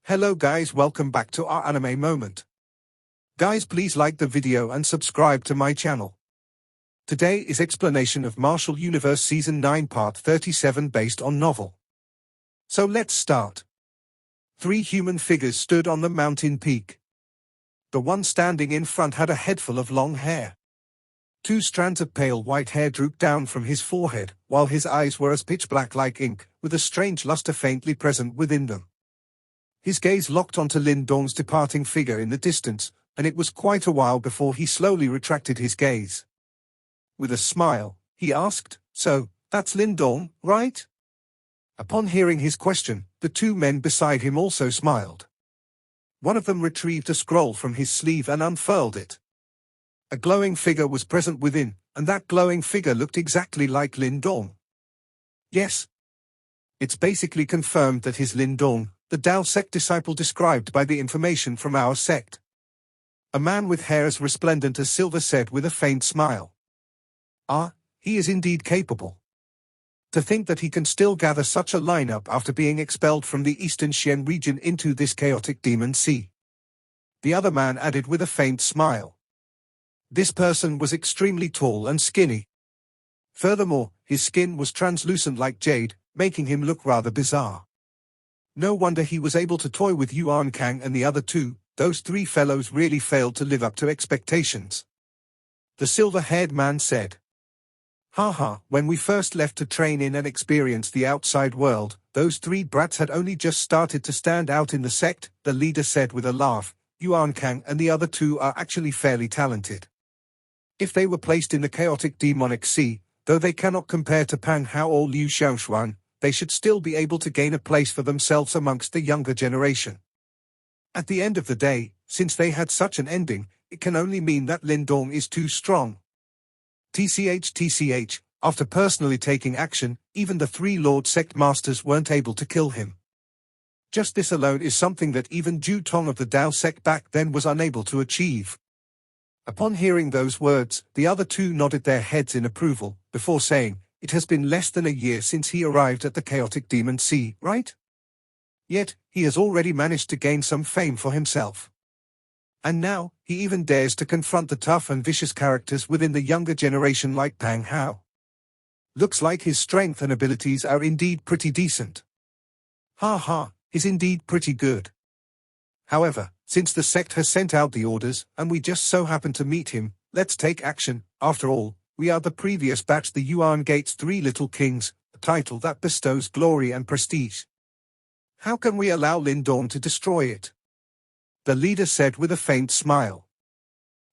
Hello guys, welcome back to our anime moment. Guys, please like the video and subscribe to my channel. Today is explanation of Martial Universe Season 9 Part 37 based on novel. So let's start. 3 human figures stood on the mountain peak. The one standing in front had a head full of long hair. 2 strands of pale white hair drooped down from his forehead, while his eyes were as pitch black like ink, with a strange luster faintly present within them. His gaze locked onto Lin Dong's departing figure in the distance, and it was quite a while before he slowly retracted his gaze. With a smile, he asked, "So, that's Lin Dong, right?" Upon hearing his question, the 2 men beside him also smiled. One of them retrieved a scroll from his sleeve and unfurled it. A glowing figure was present within, and that glowing figure looked exactly like Lin Dong. Yes. It's basically confirmed that his Lin Dong, the Tao sect disciple described by the information from our sect. A man with hair as resplendent as silver said with a faint smile. Ah, he is indeed capable. To think that he can still gather such a lineup after being expelled from the Eastern Xian region into this chaotic demon sea. The other man added with a faint smile. This person was extremely tall and skinny. Furthermore, his skin was translucent like jade, making him look rather bizarre. No wonder he was able to toy with Yuan Kang and the other 2, those 3 fellows really failed to live up to expectations. The silver-haired man said. Haha, when we first left to train in and experience the outside world, those 3 brats had only just started to stand out in the sect, the leader said with a laugh. Yuan Kang and the other 2 are actually fairly talented. If they were placed in the chaotic demonic sea, though they cannot compare to Pang Hao or Liu Xiaoshuan, they should still be able to gain a place for themselves amongst the younger generation. At the end of the day, since they had such an ending, it can only mean that Lin Dong is too strong. TCH, after personally taking action, even the 3 Lord Sect Masters weren't able to kill him. Just this alone is something that even Ju Tong of the Tao sect back then was unable to achieve. Upon hearing those words, the other 2 nodded their heads in approval, before saying, "It has been less than a year since he arrived at the chaotic demon sea, right? Yet, he has already managed to gain some fame for himself. And now, he even dares to confront the tough and vicious characters within the younger generation like Pang Hao. Looks like his strength and abilities are indeed pretty decent. Ha, he's indeed pretty good. However, since the sect has sent out the orders, and we just so happen to meet him, let's take action. After all, we are the previous batch, the Yuan Gate's 3 Little Kings, a title that bestows glory and prestige. How can we allow Lin Dong to destroy it?" The leader said with a faint smile.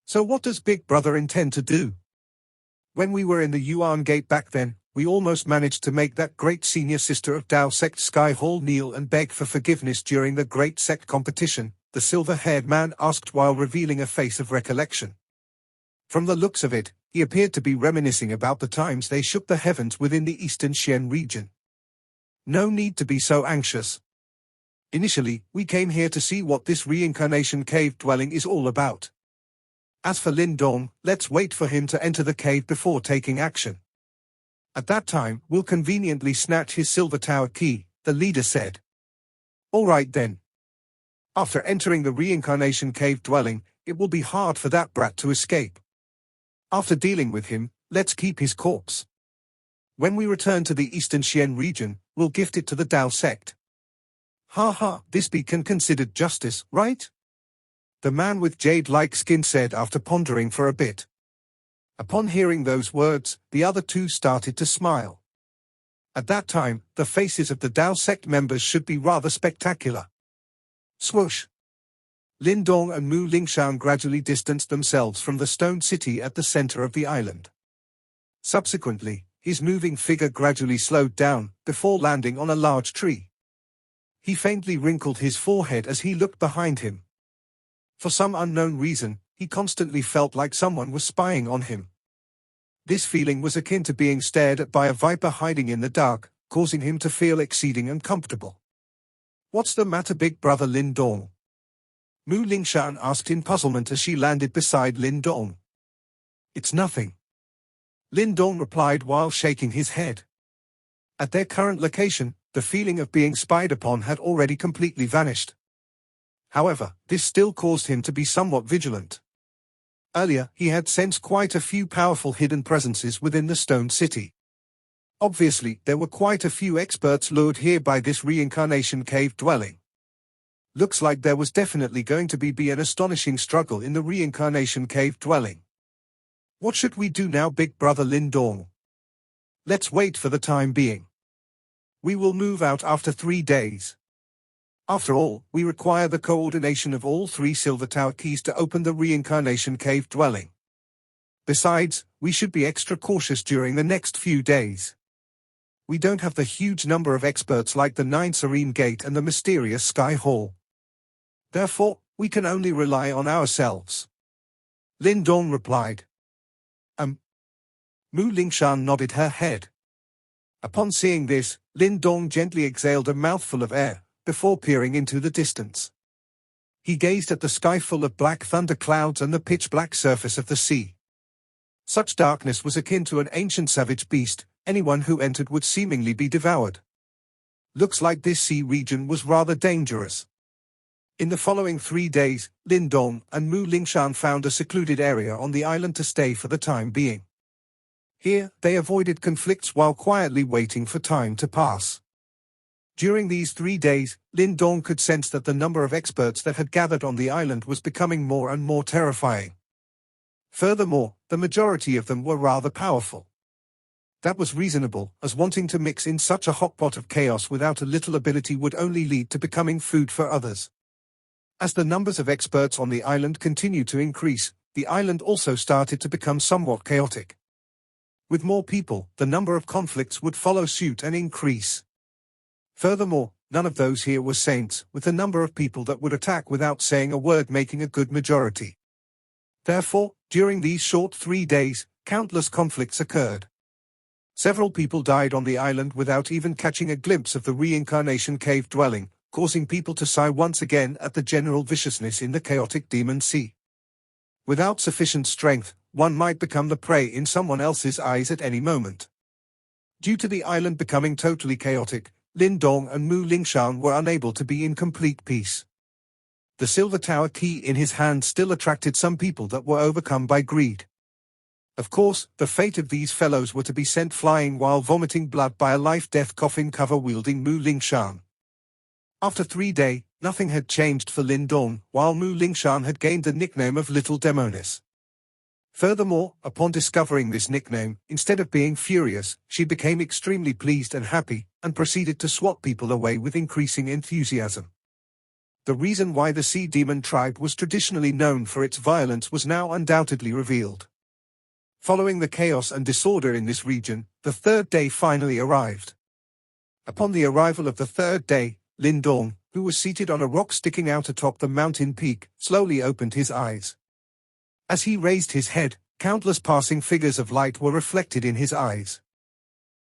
"So what does Big Brother intend to do? When we were in the Yuan Gate back then, we almost managed to make that great senior sister of Tao sect Sky Hall kneel and beg for forgiveness during the great sect competition," the silver-haired man asked while revealing a face of recollection. From the looks of it, he appeared to be reminiscing about the times they shook the heavens within the Eastern Xian region. "No need to be so anxious. Initially, we came here to see what this reincarnation cave dwelling is all about. As for Lin Dong, let's wait for him to enter the cave before taking action. At that time, we'll conveniently snatch his silver tower key," the leader said. "All right then. After entering the reincarnation cave dwelling, it will be hard for that brat to escape. After dealing with him, let's keep his corpse. When we return to the Eastern Xian region, we'll gift it to the Tao sect. This be considered justice, right?" The man with jade-like skin said after pondering for a bit. Upon hearing those words, the other 2 started to smile. At that time, the faces of the Tao sect members should be rather spectacular. Swoosh! Lin Dong and Mu Lingshan gradually distanced themselves from the stone city at the center of the island. Subsequently, his moving figure gradually slowed down, before landing on a large tree. He faintly wrinkled his forehead as he looked behind him. For some unknown reason, he constantly felt like someone was spying on him. This feeling was akin to being stared at by a viper hiding in the dark, causing him to feel exceeding uncomfortable. "What's the matter, Big Brother Lin Dong?" Mu Lingshan asked in puzzlement as she landed beside Lin Dong. "It's nothing," Lin Dong replied while shaking his head. At their current location, the feeling of being spied upon had already completely vanished. However, this still caused him to be somewhat vigilant. Earlier, he had sensed quite a few powerful hidden presences within the stone city. Obviously, there were quite a few experts lured here by this reincarnation cave dwelling. Looks like there was definitely going to be an astonishing struggle in the reincarnation cave dwelling. What should we do now, big brother Lin Dong? Let's wait for the time being. We will move out after 3 days. After all, we require the coordination of all 3 Silver Tower keys to open the reincarnation cave dwelling. Besides, we should be extra cautious during the next few days. We don't have the huge number of experts like the 9 Serene Gate and the mysterious Sky Hall. Therefore, we can only rely on ourselves. Lin Dong replied. Mu Lingshan nodded her head. Upon seeing this, Lin Dong gently exhaled a mouthful of air, before peering into the distance. He gazed at the sky full of black thunder clouds and the pitch-black surface of the sea. Such darkness was akin to an ancient savage beast. Anyone who entered would seemingly be devoured. Looks like this sea region was rather dangerous. In the following 3 days, Lin Dong and Mu Lingshan found a secluded area on the island to stay for the time being. Here, they avoided conflicts while quietly waiting for time to pass. During these 3 days, Lin Dong could sense that the number of experts that had gathered on the island was becoming more and more terrifying. Furthermore, the majority of them were rather powerful. That was reasonable, as wanting to mix in such a hot pot of chaos without a little ability would only lead to becoming food for others. As the numbers of experts on the island continued to increase, the island also started to become somewhat chaotic. With more people, the number of conflicts would follow suit and increase. Furthermore, none of those here were saints, with the number of people that would attack without saying a word making a good majority. Therefore, during these short 3 days, countless conflicts occurred. Several people died on the island without even catching a glimpse of the reincarnation cave dwelling, causing people to sigh once again at the general viciousness in the chaotic demon sea. Without sufficient strength, one might become the prey in someone else's eyes at any moment. Due to the island becoming totally chaotic, Lin Dong and Mu Lingshan were unable to be in complete peace. The Silver Tower key in his hand still attracted some people that were overcome by greed. Of course, the fate of these fellows were to be sent flying while vomiting blood by a life-death coffin cover wielding Mu Lingshan. After 3 days, nothing had changed for Lin Dong, while Mu Lingshan had gained the nickname of Little Demoness. Furthermore, upon discovering this nickname, instead of being furious, she became extremely pleased and happy, and proceeded to swat people away with increasing enthusiasm. The reason why the Sea Demon tribe was traditionally known for its violence was now undoubtedly revealed. Following the chaos and disorder in this region, the 3rd day finally arrived. Upon the arrival of the 3rd day, Lin Dong, who was seated on a rock sticking out atop the mountain peak, slowly opened his eyes. As he raised his head, countless passing figures of light were reflected in his eyes.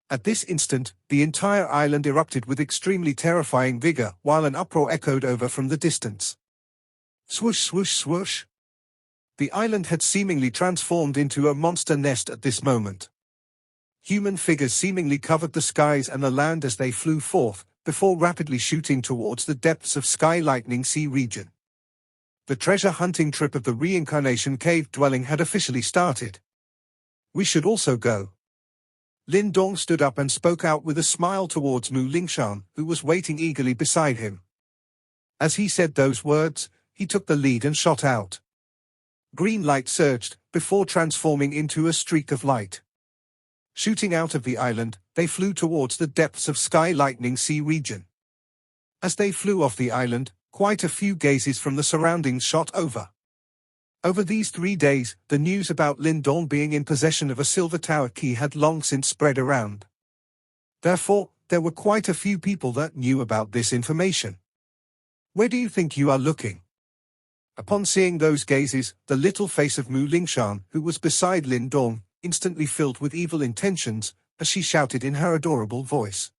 At this instant, the entire island erupted with extremely terrifying vigor, while an uproar echoed over from the distance. Swoosh, swoosh, swoosh. The island had seemingly transformed into a monster nest at this moment. Human figures seemingly covered the skies and the land as they flew forth, before rapidly shooting towards the depths of Sky Lightning Sea region. The treasure hunting trip of the reincarnation cave dwelling had officially started. We should also go. Lin Dong stood up and spoke out with a smile towards Mu Lingshan, who was waiting eagerly beside him. As he said those words, he took the lead and shot out. Green light surged, before transforming into a streak of light. Shooting out of the island, they flew towards the depths of Sky Lightning Sea region. As they flew off the island, quite a few gazes from the surroundings shot over. Over these 3 days, the news about Lin Dong being in possession of a Silver Tower key had long since spread around. Therefore, there were quite a few people that knew about this information. Where do you think you are looking? Upon seeing those gazes, the little face of Mu Lingshan, who was beside Lin Dong, instantly filled with evil intentions, as she shouted in her adorable voice.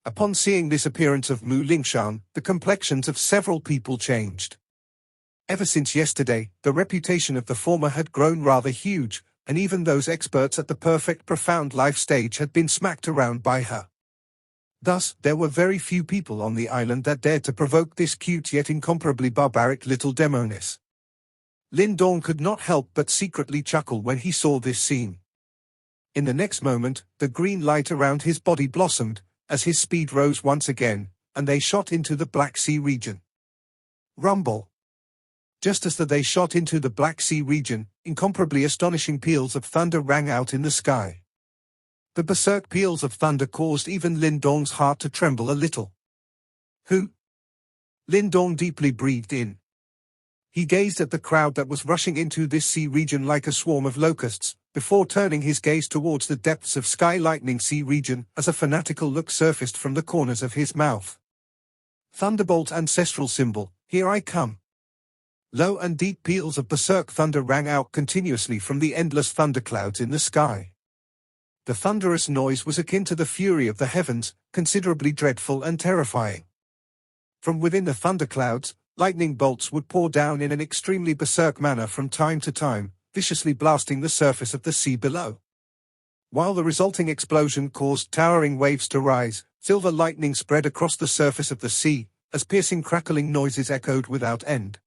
Upon seeing this appearance of Mu Lingshan, the complexions of several people changed. Ever since yesterday, the reputation of the former had grown rather huge, and even those experts at the perfect profound life stage had been smacked around by her. Thus, there were very few people on the island that dared to provoke this cute yet incomparably barbaric little demoness. Lin Dong could not help but secretly chuckle when he saw this scene. In the next moment, the green light around his body blossomed, as his speed rose once again, and they shot into the Black Sea region. Rumble. Just as they shot into the Black Sea region, incomparably astonishing peals of thunder rang out in the sky. The berserk peals of thunder caused even Lin Dong's heart to tremble a little. Who? Lin Dong deeply breathed in. He gazed at the crowd that was rushing into this sea region like a swarm of locusts, before turning his gaze towards the depths of Sky Lightning Sea region as a fanatical look surfaced from the corners of his mouth. Thunderbolt's ancestral symbol, here I come. Low and deep peals of berserk thunder rang out continuously from the endless thunderclouds in the sky. The thunderous noise was akin to the fury of the heavens, considerably dreadful and terrifying. From within the thunderclouds, lightning bolts would pour down in an extremely berserk manner from time to time, viciously blasting the surface of the sea below. While the resulting explosion caused towering waves to rise, silver lightning spread across the surface of the sea, as piercing crackling noises echoed without end.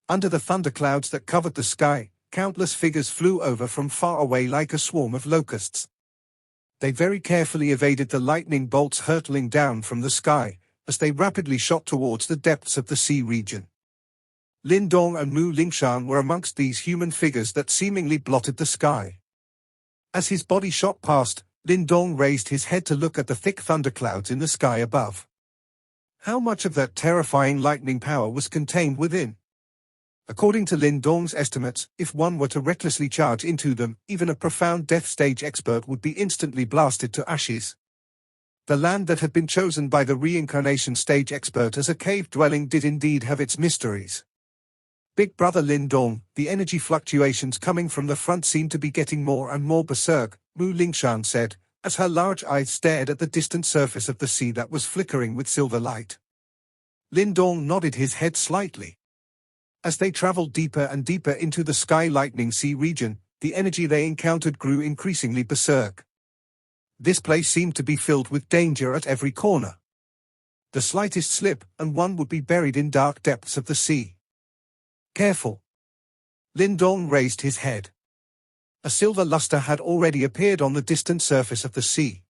Under the thunderclouds that covered the sky, countless figures flew over from far away like a swarm of locusts. They very carefully evaded the lightning bolts hurtling down from the sky, as they rapidly shot towards the depths of the sea region. Lin Dong and Mu Lingshan were amongst these human figures that seemingly blotted the sky. As his body shot past, Lin Dong raised his head to look at the thick thunderclouds in the sky above. How much of that terrifying lightning power was contained within? According to Lin Dong's estimates, if one were to recklessly charge into them, even a profound death stage expert would be instantly blasted to ashes. The land that had been chosen by the reincarnation stage expert as a cave dwelling did indeed have its mysteries. Big Brother Lin Dong, the energy fluctuations coming from the front seem to be getting more and more berserk, Mu Lingshan said, as her large eyes stared at the distant surface of the sea that was flickering with silver light. Lin Dong nodded his head slightly. As they traveled deeper and deeper into the Sky Lightning Sea region, the energy they encountered grew increasingly berserk. This place seemed to be filled with danger at every corner. The slightest slip, and one would be buried in dark depths of the sea. Careful! Lin Dong raised his head. A silver luster had already appeared on the distant surface of the sea.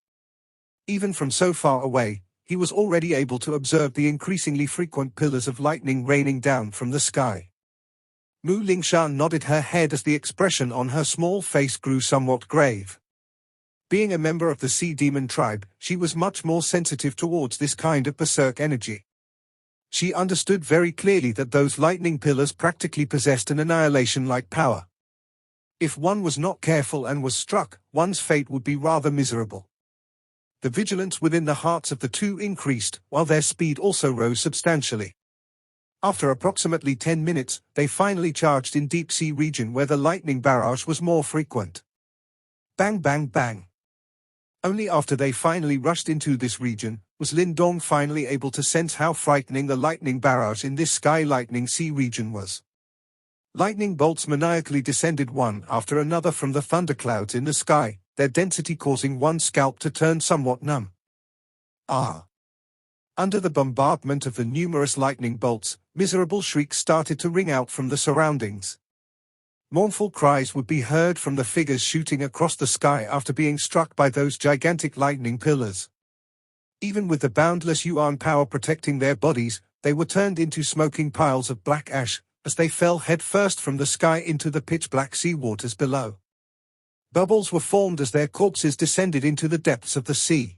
Even from so far away, he was already able to observe the increasingly frequent pillars of lightning raining down from the sky. Mu Lingshan nodded her head as the expression on her small face grew somewhat grave. Being a member of the Sea Demon tribe, she was much more sensitive towards this kind of berserk energy. She understood very clearly that those lightning pillars practically possessed an annihilation-like power. If one was not careful and was struck, one's fate would be rather miserable. The vigilance within the hearts of the two increased, while their speed also rose substantially. After approximately 10 minutes, they finally charged in deep sea region where the lightning barrage was more frequent. Bang bang bang. Only after they finally rushed into this region, was Lin Dong finally able to sense how frightening the lightning barrage in this Sky Lightning Sea region was. Lightning bolts maniacally descended one after another from the thunderclouds in the sky, their density causing one's scalp to turn somewhat numb. Ah! Under the bombardment of the numerous lightning bolts, miserable shrieks started to ring out from the surroundings. Mournful cries would be heard from the figures shooting across the sky after being struck by those gigantic lightning pillars. Even with the boundless yuan power protecting their bodies, they were turned into smoking piles of black ash, as they fell headfirst from the sky into the pitch-black sea waters below. Bubbles were formed as their corpses descended into the depths of the sea.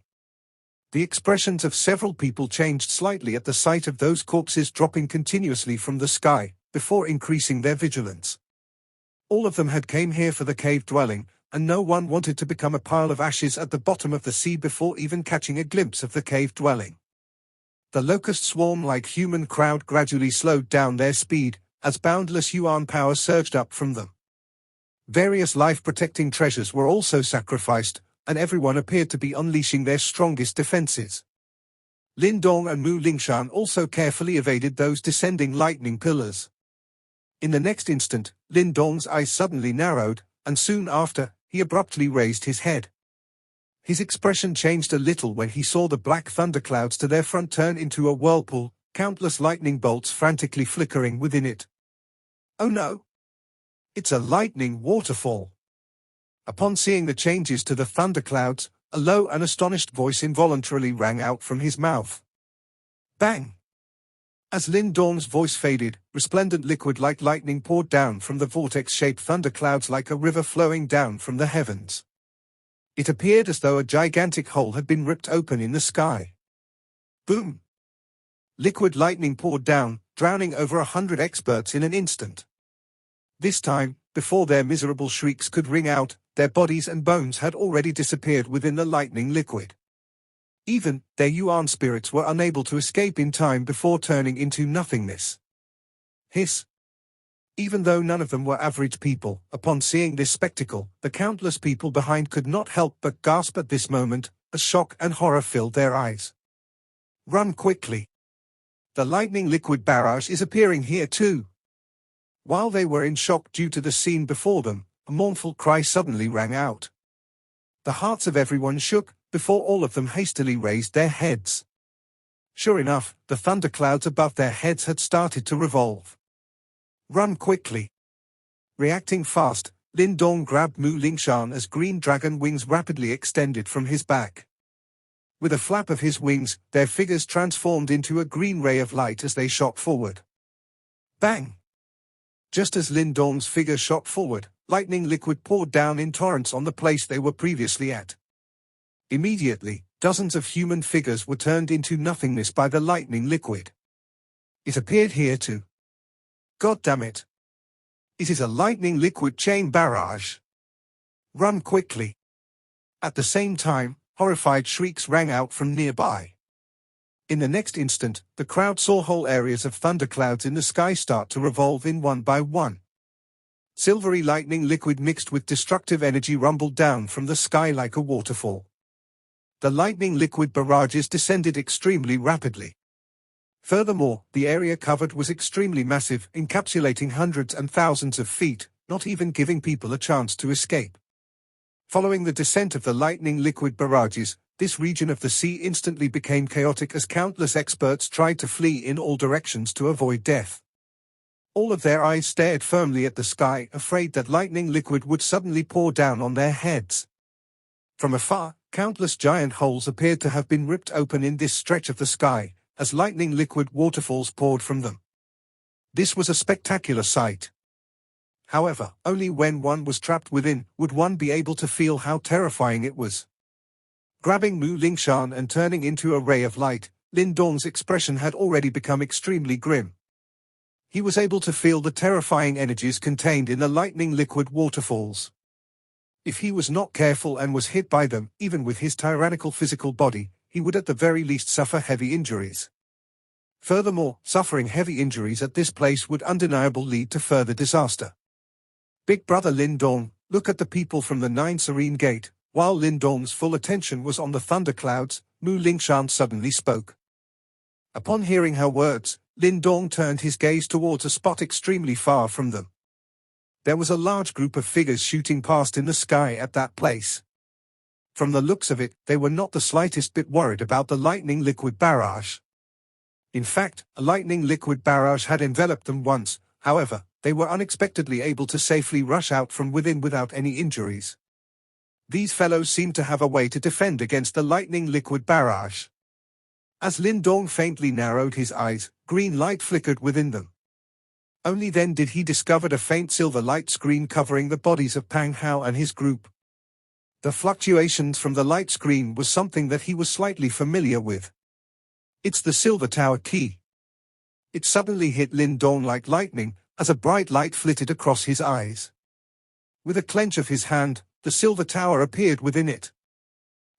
The expressions of several people changed slightly at the sight of those corpses dropping continuously from the sky, before increasing their vigilance. All of them had came here for the cave dwelling, and no one wanted to become a pile of ashes at the bottom of the sea before even catching a glimpse of the cave dwelling. The locust swarm-like human crowd gradually slowed down their speed, as boundless yuan power surged up from them. Various life-protecting treasures were also sacrificed, and everyone appeared to be unleashing their strongest defenses. Lin Dong and Mu Lingshan also carefully evaded those descending lightning pillars. In the next instant, Lin Dong's eyes suddenly narrowed, and soon after, he abruptly raised his head. His expression changed a little when he saw the black thunderclouds to their front turn into a whirlpool, countless lightning bolts frantically flickering within it. Oh no! It's a lightning waterfall! Upon seeing the changes to the thunderclouds, a low and astonished voice involuntarily rang out from his mouth. Bang! As Lin Dong's voice faded, resplendent liquid like lightning poured down from the vortex-shaped thunderclouds like a river flowing down from the heavens. It appeared as though a gigantic hole had been ripped open in the sky. Boom! Liquid lightning poured down, drowning over 100 experts in an instant. This time, before their miserable shrieks could ring out, their bodies and bones had already disappeared within the lightning liquid. Even their yuan spirits were unable to escape in time before turning into nothingness. Hiss! Even though none of them were average people, upon seeing this spectacle, the countless people behind could not help but gasp at this moment, as shock and horror filled their eyes. Run quickly! The lightning liquid barrage is appearing here too! While they were in shock due to the scene before them, a mournful cry suddenly rang out. The hearts of everyone shook, before all of them hastily raised their heads. Sure enough, the thunderclouds above their heads had started to revolve. Run quickly! Reacting fast, Lin Dong grabbed Mu Lingshan as green dragon wings rapidly extended from his back. With a flap of his wings, their figures transformed into a green ray of light as they shot forward. Bang! Just as Lin Dong's figure shot forward, lightning liquid poured down in torrents on the place they were previously at. Immediately, dozens of human figures were turned into nothingness by the lightning liquid. It appeared here too. God damn it! It is a lightning liquid chain barrage! Run quickly! At the same time, horrified shrieks rang out from nearby. In the next instant, the crowd saw whole areas of thunderclouds in the sky start to revolve in one by one. Silvery lightning liquid mixed with destructive energy rumbled down from the sky like a waterfall. The lightning liquid barrages descended extremely rapidly. Furthermore, the area covered was extremely massive, encapsulating hundreds and thousands of feet, not even giving people a chance to escape. Following the descent of the lightning liquid barrages, this region of the sea instantly became chaotic as countless experts tried to flee in all directions to avoid death. All of their eyes stared firmly at the sky, afraid that lightning liquid would suddenly pour down on their heads. From afar, countless giant holes appeared to have been ripped open in this stretch of the sky, as lightning liquid waterfalls poured from them. This was a spectacular sight. However, only when one was trapped within would one be able to feel how terrifying it was. Grabbing Mu Lingshan and turning into a ray of light, Lin Dong's expression had already become extremely grim. He was able to feel the terrifying energies contained in the lightning liquid waterfalls. If he was not careful and was hit by them, even with his tyrannical physical body, he would at the very least suffer heavy injuries. Furthermore, suffering heavy injuries at this place would undeniably lead to further disaster. Big brother Lin Dong, look at the people from the Nine Serene Gate. While Lin Dong's full attention was on the thunderclouds, Mu Lingshan suddenly spoke. Upon hearing her words, Lin Dong turned his gaze towards a spot extremely far from them. There was a large group of figures shooting past in the sky at that place. From the looks of it, they were not the slightest bit worried about the lightning liquid barrage. In fact, a lightning liquid barrage had enveloped them once, however, they were unexpectedly able to safely rush out from within without any injuries. These fellows seemed to have a way to defend against the lightning liquid barrage. As Lin Dong faintly narrowed his eyes, green light flickered within them. Only then did he discover a faint silver light screen covering the bodies of Pang Hao and his group. The fluctuations from the light screen was something that he was slightly familiar with. It's the Silver Tower key. It suddenly hit Lin Dong like lightning, as a bright light flitted across his eyes. With a clench of his hand, the Silver Tower appeared within it.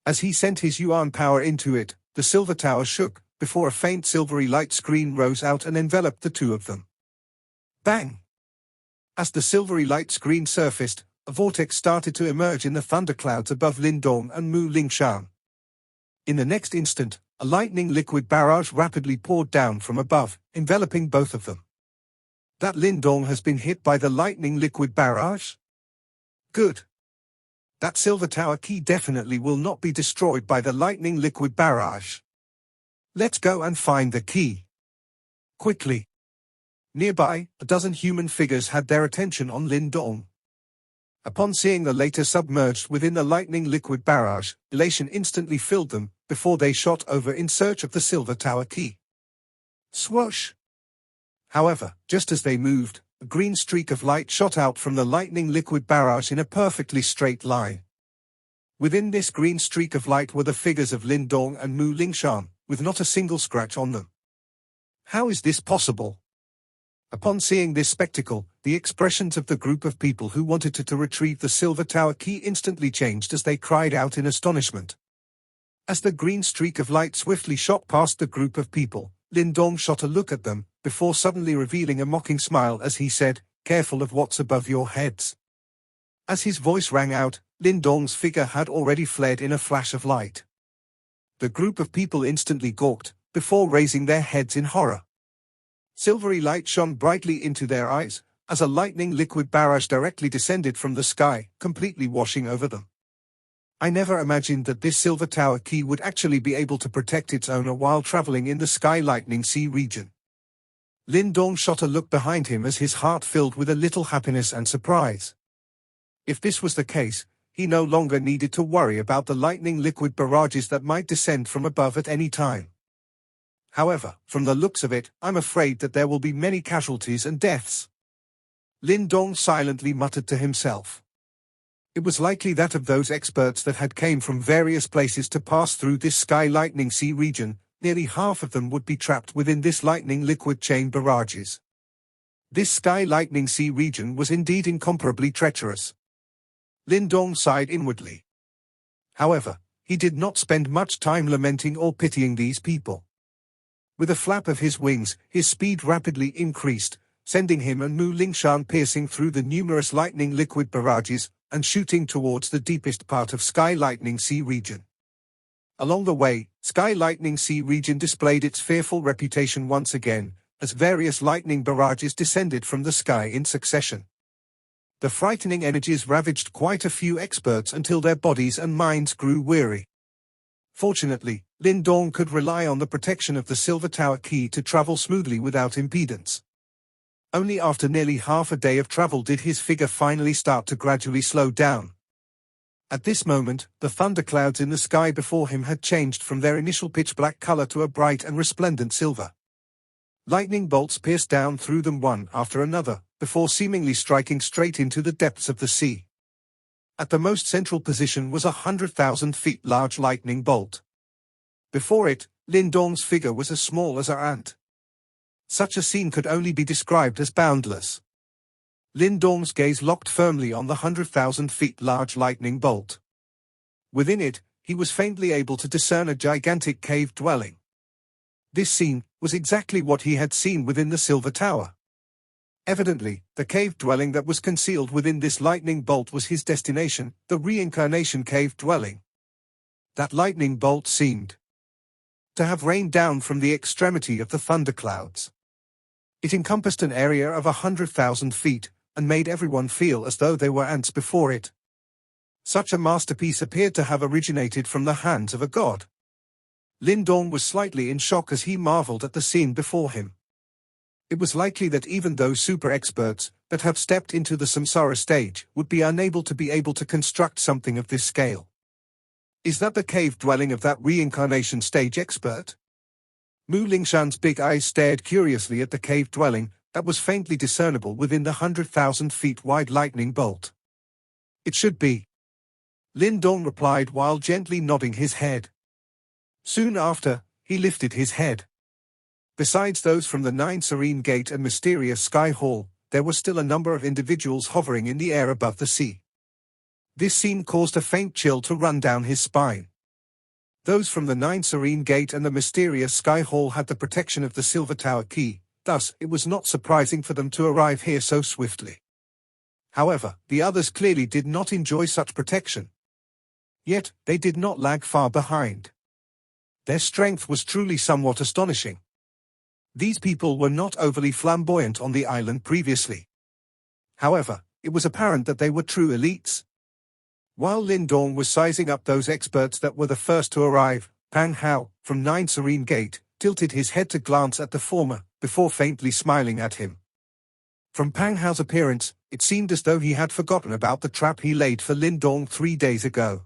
As he sent his yuan power into it, the Silver Tower shook, before a faint silvery light screen rose out and enveloped the two of them. Bang! As the silvery light screen surfaced, a vortex started to emerge in the thunderclouds above Lin Dong and Mu Lingshan. In the next instant, a lightning liquid barrage rapidly poured down from above, enveloping both of them. That Lin Dong has been hit by the lightning liquid barrage? Good. That silver tower key definitely will not be destroyed by the lightning liquid barrage. Let's go and find the key. Quickly. Nearby, a dozen human figures had their attention on Lin Dong. Upon seeing the latter submerged within the lightning liquid barrage, elation instantly filled them, before they shot over in search of the silver tower key. Swoosh! However, just as they moved, a green streak of light shot out from the lightning liquid barrage in a perfectly straight line. Within this green streak of light were the figures of Lin Dong and Mu Lingshan, with not a single scratch on them. How is this possible? Upon seeing this spectacle, the expressions of the group of people who wanted to retrieve the silver tower key instantly changed as they cried out in astonishment. As the green streak of light swiftly shot past the group of people, Lin Dong shot a look at them, before suddenly revealing a mocking smile as he said, "Careful of what's above your heads." As his voice rang out, Lin Dong's figure had already fled in a flash of light. The group of people instantly gawked, before raising their heads in horror. Silvery light shone brightly into their eyes, as a lightning liquid barrage directly descended from the sky, completely washing over them. I never imagined that this silver tower key would actually be able to protect its owner while traveling in the sky lightning sea region. Lin Dong shot a look behind him as his heart filled with a little happiness and surprise. If this was the case, he no longer needed to worry about the lightning liquid barrages that might descend from above at any time. However, from the looks of it, I'm afraid that there will be many casualties and deaths. Lin Dong silently muttered to himself. It was likely that of those experts that had came from various places to pass through this sky lightning sea region, nearly half of them would be trapped within this lightning liquid chain barrages. This sky lightning sea region was indeed incomparably treacherous. Lin Dong sighed inwardly. However, he did not spend much time lamenting or pitying these people. With a flap of his wings, his speed rapidly increased, sending him and Mu Lingshan piercing through the numerous lightning liquid barrages, and shooting towards the deepest part of Sky Lightning Sea region. Along the way, Sky Lightning Sea region displayed its fearful reputation once again, as various lightning barrages descended from the sky in succession. The frightening energies ravaged quite a few experts until their bodies and minds grew weary. Fortunately, Lin Dong could rely on the protection of the silver tower key to travel smoothly without impedance. Only after nearly half a day of travel did his figure finally start to gradually slow down. At this moment, the thunderclouds in the sky before him had changed from their initial pitch-black color to a bright and resplendent silver. Lightning bolts pierced down through them one after another, before seemingly striking straight into the depths of the sea. At the most central position was 100,000 feet large lightning bolt. Before it, Lin Dong's figure was as small as an ant. Such a scene could only be described as boundless. Lin Dong's gaze locked firmly on the 100,000 feet large lightning bolt. Within it, he was faintly able to discern a gigantic cave dwelling. This scene was exactly what he had seen within the Silver Tower. Evidently, the cave dwelling that was concealed within this lightning bolt was his destination, the reincarnation cave dwelling. That lightning bolt seemed to have rained down from the extremity of the thunderclouds. It encompassed an area of 100,000 feet, and made everyone feel as though they were ants before it. Such a masterpiece appeared to have originated from the hands of a god. Lin Dong was slightly in shock as he marveled at the scene before him. It was likely that even those super experts that have stepped into the samsara stage would be unable to construct something of this scale. Is that the cave dwelling of that reincarnation stage expert? Mu Lingshan's big eyes stared curiously at the cave dwelling that was faintly discernible within the 100,000 feet wide lightning bolt. It should be. Lin Dong replied while gently nodding his head. Soon after, he lifted his head. Besides those from the 9 Serene Gate and mysterious Sky Hall, there were still a number of individuals hovering in the air above the sea. This scene caused a faint chill to run down his spine. Those from the 9 Serene Gate and the mysterious Sky Hall had the protection of the Silver Tower key, thus it was not surprising for them to arrive here so swiftly. However, the others clearly did not enjoy such protection. Yet, they did not lag far behind. Their strength was truly somewhat astonishing. These people were not overly flamboyant on the island previously. However, it was apparent that they were true elites. While Lin Dong was sizing up those experts that were the first to arrive, Pang Hao, from 9 Serene Gate, tilted his head to glance at the former, before faintly smiling at him. From Pang Hao's appearance, it seemed as though he had forgotten about the trap he laid for Lin Dong 3 days ago.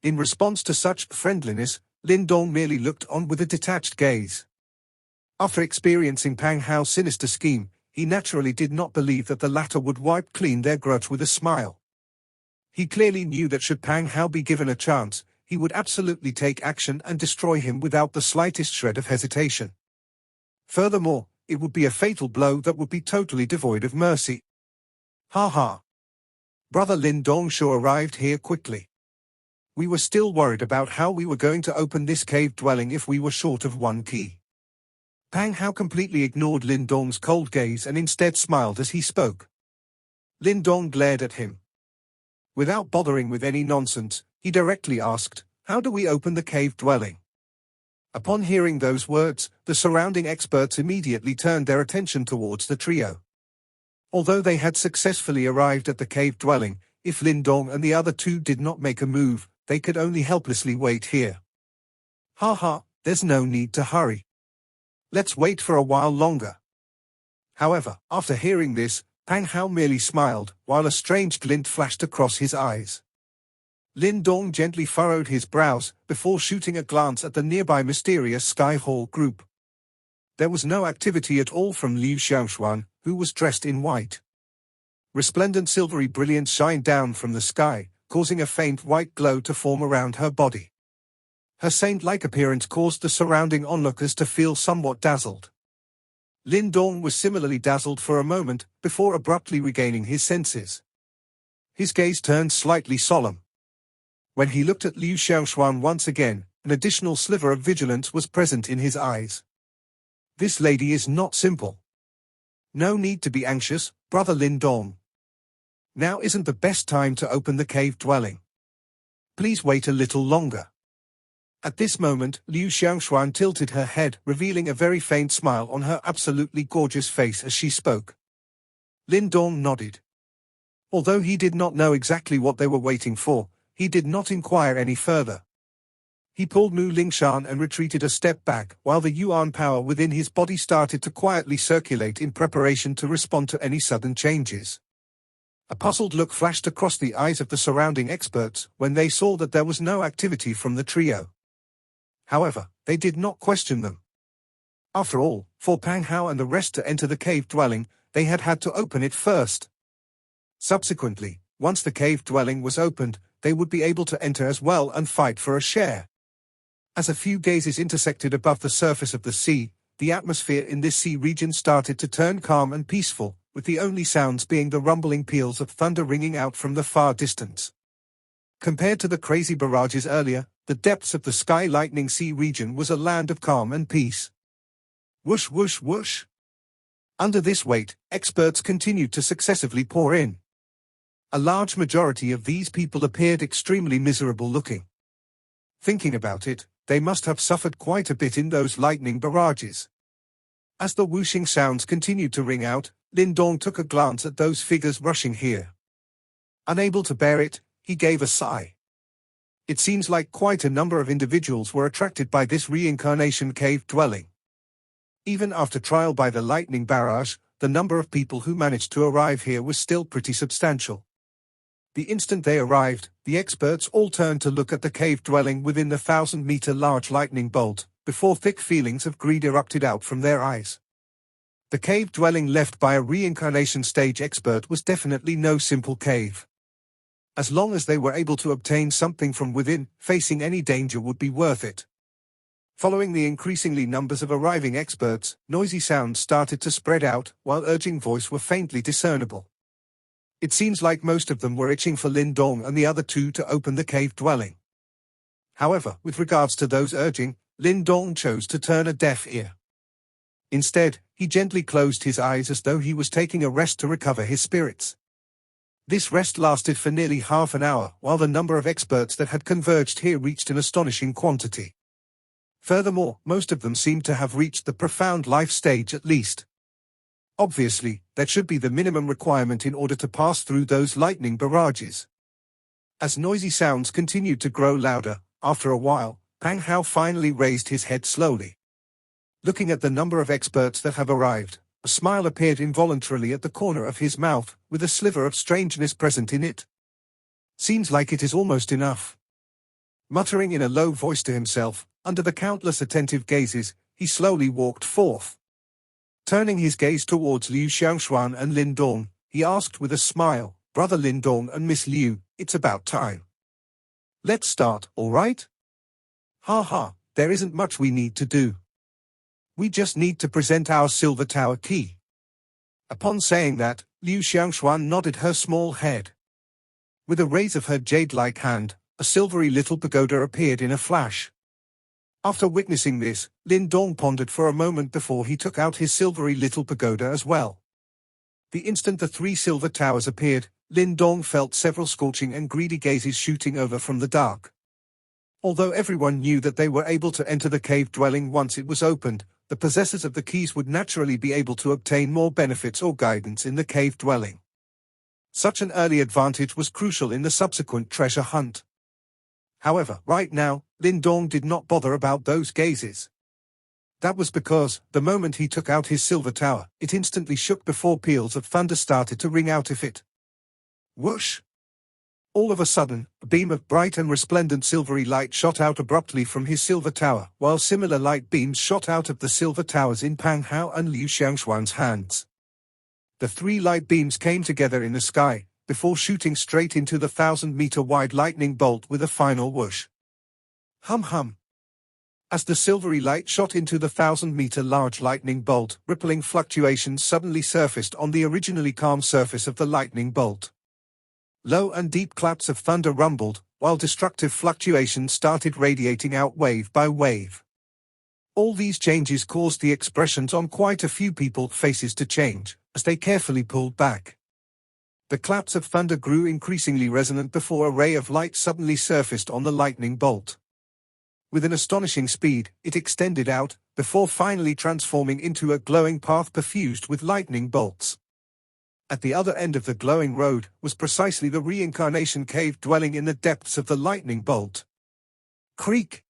In response to such friendliness, Lin Dong merely looked on with a detached gaze. After experiencing Pang Hao's sinister scheme, he naturally did not believe that the latter would wipe clean their grudge with a smile. He clearly knew that should Pang Hao be given a chance, he would absolutely take action and destroy him without the slightest shred of hesitation. Furthermore, it would be a fatal blow that would be totally devoid of mercy. Ha ha. Brother Lin Dong sure arrived here quickly. We were still worried about how we were going to open this cave dwelling if we were short of one key. Pang Hao completely ignored Lin Dong's cold gaze and instead smiled as he spoke. Lin Dong glared at him. Without bothering with any nonsense, he directly asked, "How do we open the cave dwelling?" Upon hearing those words, the surrounding experts immediately turned their attention towards the trio. Although they had successfully arrived at the cave dwelling, if Lin Dong and the other two did not make a move, they could only helplessly wait here. Ha ha, there's no need to hurry. Let's wait for a while longer. However, after hearing this, Pang Hao merely smiled, while a strange glint flashed across his eyes. Lin Dong gently furrowed his brows, before shooting a glance at the nearby mysterious Sky Hall group. There was no activity at all from Liu Xiaoxuan, who was dressed in white. Resplendent silvery brilliance shined down from the sky, causing a faint white glow to form around her body. Her saint-like appearance caused the surrounding onlookers to feel somewhat dazzled. Lin Dong was similarly dazzled for a moment, before abruptly regaining his senses. His gaze turned slightly solemn. When he looked at Liu Xiaoxuan once again, an additional sliver of vigilance was present in his eyes. This lady is not simple. No need to be anxious, Brother Lin Dong. Now isn't the best time to open the cave dwelling. Please wait a little longer. At this moment, Liu Xiaoxuan tilted her head, revealing a very faint smile on her absolutely gorgeous face as she spoke. Lin Dong nodded. Although he did not know exactly what they were waiting for, he did not inquire any further. He pulled Mu Lingshan and retreated a step back, while the Yuan power within his body started to quietly circulate in preparation to respond to any sudden changes. A puzzled look flashed across the eyes of the surrounding experts when they saw that there was no activity from the trio. However, they did not question them. After all, for Pang Hao and the rest to enter the cave dwelling, they had had to open it first. Subsequently, once the cave dwelling was opened, they would be able to enter as well and fight for a share. As a few gazes intersected above the surface of the sea, the atmosphere in this sea region started to turn calm and peaceful, with the only sounds being the rumbling peals of thunder ringing out from the far distance. Compared to the crazy barrages earlier, the depths of the Sky Lightning Sea region was a land of calm and peace. Whoosh whoosh whoosh. Under this weight, experts continued to successively pour in. A large majority of these people appeared extremely miserable looking. Thinking about it, they must have suffered quite a bit in those lightning barrages. As the whooshing sounds continued to ring out, Lin Dong took a glance at those figures rushing here. Unable to bear it, he gave a sigh. It seems like quite a number of individuals were attracted by this reincarnation cave dwelling. Even after trial by the lightning barrage, the number of people who managed to arrive here was still pretty substantial. The instant they arrived, the experts all turned to look at the cave dwelling within the 1,000-meter large lightning bolt, before thick feelings of greed erupted out from their eyes. The cave dwelling left by a reincarnation stage expert was definitely no simple cave. As long as they were able to obtain something from within, facing any danger would be worth it. Following the increasingly numbers of arriving experts, noisy sounds started to spread out, while urging voices were faintly discernible. It seems like most of them were itching for Lin Dong and the other two to open the cave dwelling. However, with regards to those urging, Lin Dong chose to turn a deaf ear. Instead, he gently closed his eyes as though he was taking a rest to recover his spirits. This rest lasted for nearly half an hour, while the number of experts that had converged here reached an astonishing quantity. Furthermore, most of them seemed to have reached the profound life stage at least. Obviously, that should be the minimum requirement in order to pass through those lightning barrages. As noisy sounds continued to grow louder, after a while, Pang Hao finally raised his head slowly. Looking at the number of experts that have arrived, a smile appeared involuntarily at the corner of his mouth, with a sliver of strangeness present in it. Seems like it is almost enough. Muttering in a low voice to himself, under the countless attentive gazes, he slowly walked forth. Turning his gaze towards Liu Xiangshuan and Lin Dong, he asked with a smile, "Brother Lin Dong and Miss Liu, it's about time. Let's start, all right? Ha ha, there isn't much we need to do. We just need to present our silver tower key." Upon saying that, Liu Xiangshuan nodded her small head. With a raise of her jade-like hand, a silvery little pagoda appeared in a flash. After witnessing this, Lin Dong pondered for a moment before he took out his silvery little pagoda as well. The instant the 3 silver towers appeared, Lin Dong felt several scorching and greedy gazes shooting over from the dark. Although everyone knew that they were able to enter the cave dwelling once it was opened, the possessors of the keys would naturally be able to obtain more benefits or guidance in the cave dwelling. Such an early advantage was crucial in the subsequent treasure hunt. However, right now, Lin Dong did not bother about those gazes. That was because, the moment he took out his silver tower, it instantly shook before peals of thunder started to ring out of it. Whoosh! All of a sudden, a beam of bright and resplendent silvery light shot out abruptly from his silver tower, while similar light beams shot out of the silver towers in Pang Hao and Liu Xiangshuan's hands. The 3 light beams came together in the sky, before shooting straight into the 1,000-meter-wide lightning bolt with a final whoosh. Hum hum. As the silvery light shot into the 1,000-meter large lightning bolt, rippling fluctuations suddenly surfaced on the originally calm surface of the lightning bolt. Low and deep claps of thunder rumbled, while destructive fluctuations started radiating out wave by wave. All these changes caused the expressions on quite a few people's faces to change, as they carefully pulled back. The claps of thunder grew increasingly resonant before a ray of light suddenly surfaced on the lightning bolt. With an astonishing speed, it extended out, before finally transforming into a glowing path perfused with lightning bolts. At the other end of the glowing road was precisely the reincarnation cave dwelling in the depths of the lightning bolt. Creak!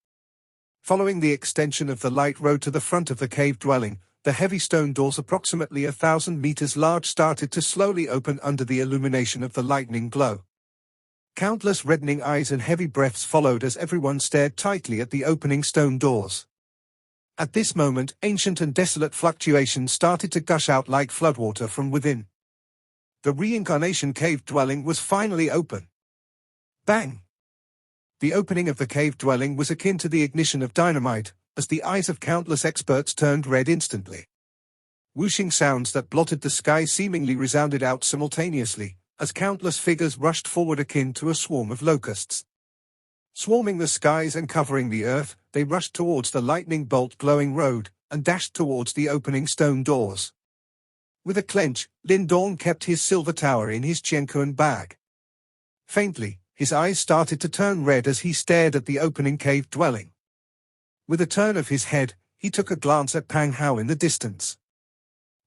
Following the extension of the light road to the front of the cave dwelling, the heavy stone doors approximately 1,000 meters large started to slowly open under the illumination of the lightning glow. Countless reddening eyes and heavy breaths followed as everyone stared tightly at the opening stone doors. At this moment, ancient and desolate fluctuations started to gush out like floodwater from within. The reincarnation cave dwelling was finally open. Bang! The opening of the cave dwelling was akin to the ignition of dynamite, as the eyes of countless experts turned red instantly. Whooshing sounds that blotted the sky seemingly resounded out simultaneously, as countless figures rushed forward akin to a swarm of locusts. Swarming the skies and covering the earth, they rushed towards the lightning bolt glowing road, and dashed towards the opening stone doors. With a clench, Lin Dong kept his silver tower in his Qianquan bag. Faintly, his eyes started to turn red as he stared at the opening cave dwelling. With a turn of his head, he took a glance at Pang Hao in the distance.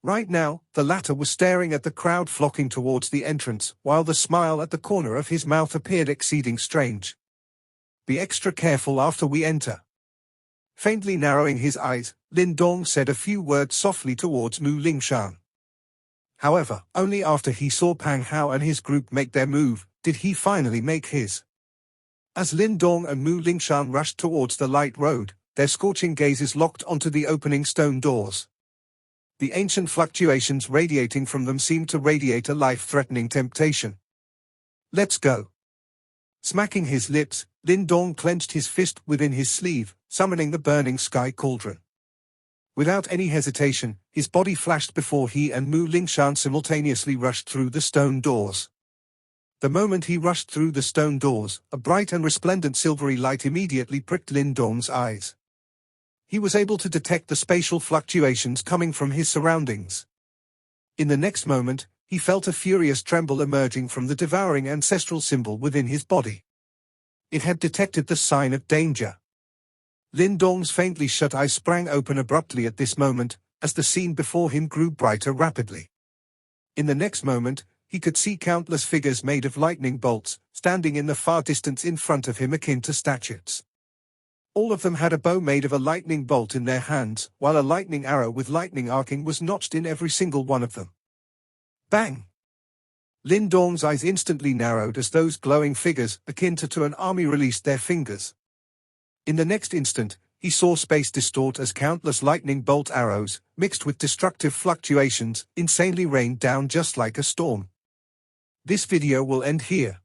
Right now, the latter was staring at the crowd flocking towards the entrance, while the smile at the corner of his mouth appeared exceeding strange. "Be extra careful after we enter." Faintly narrowing his eyes, Lin Dong said a few words softly towards Mu Lingshan. However, only after he saw Pang Hao and his group make their move, did he finally make his. As Lin Dong and Mu Lingshan rushed towards the light road, their scorching gazes locked onto the opening stone doors. The ancient fluctuations radiating from them seemed to radiate a life-threatening temptation. "Let's go." Smacking his lips, Lin Dong clenched his fist within his sleeve, summoning the burning sky cauldron. Without any hesitation, his body flashed before he and Mu Lingshan simultaneously rushed through the stone doors. The moment he rushed through the stone doors, a bright and resplendent silvery light immediately pricked Lin Dong's eyes. He was able to detect the spatial fluctuations coming from his surroundings. In the next moment, he felt a furious tremble emerging from the devouring ancestral symbol within his body. It had detected the sign of danger. Lin Dong's faintly shut eyes sprang open abruptly at this moment, as the scene before him grew brighter rapidly. In the next moment, he could see countless figures made of lightning bolts, standing in the far distance in front of him akin to statues. All of them had a bow made of a lightning bolt in their hands, while a lightning arrow with lightning arcing was notched in every single one of them. Bang! Lin Dong's eyes instantly narrowed as those glowing figures, akin to an army, released their fingers. In the next instant, he saw space distort as countless lightning bolt arrows, mixed with destructive fluctuations, insanely rained down just like a storm. This video will end here.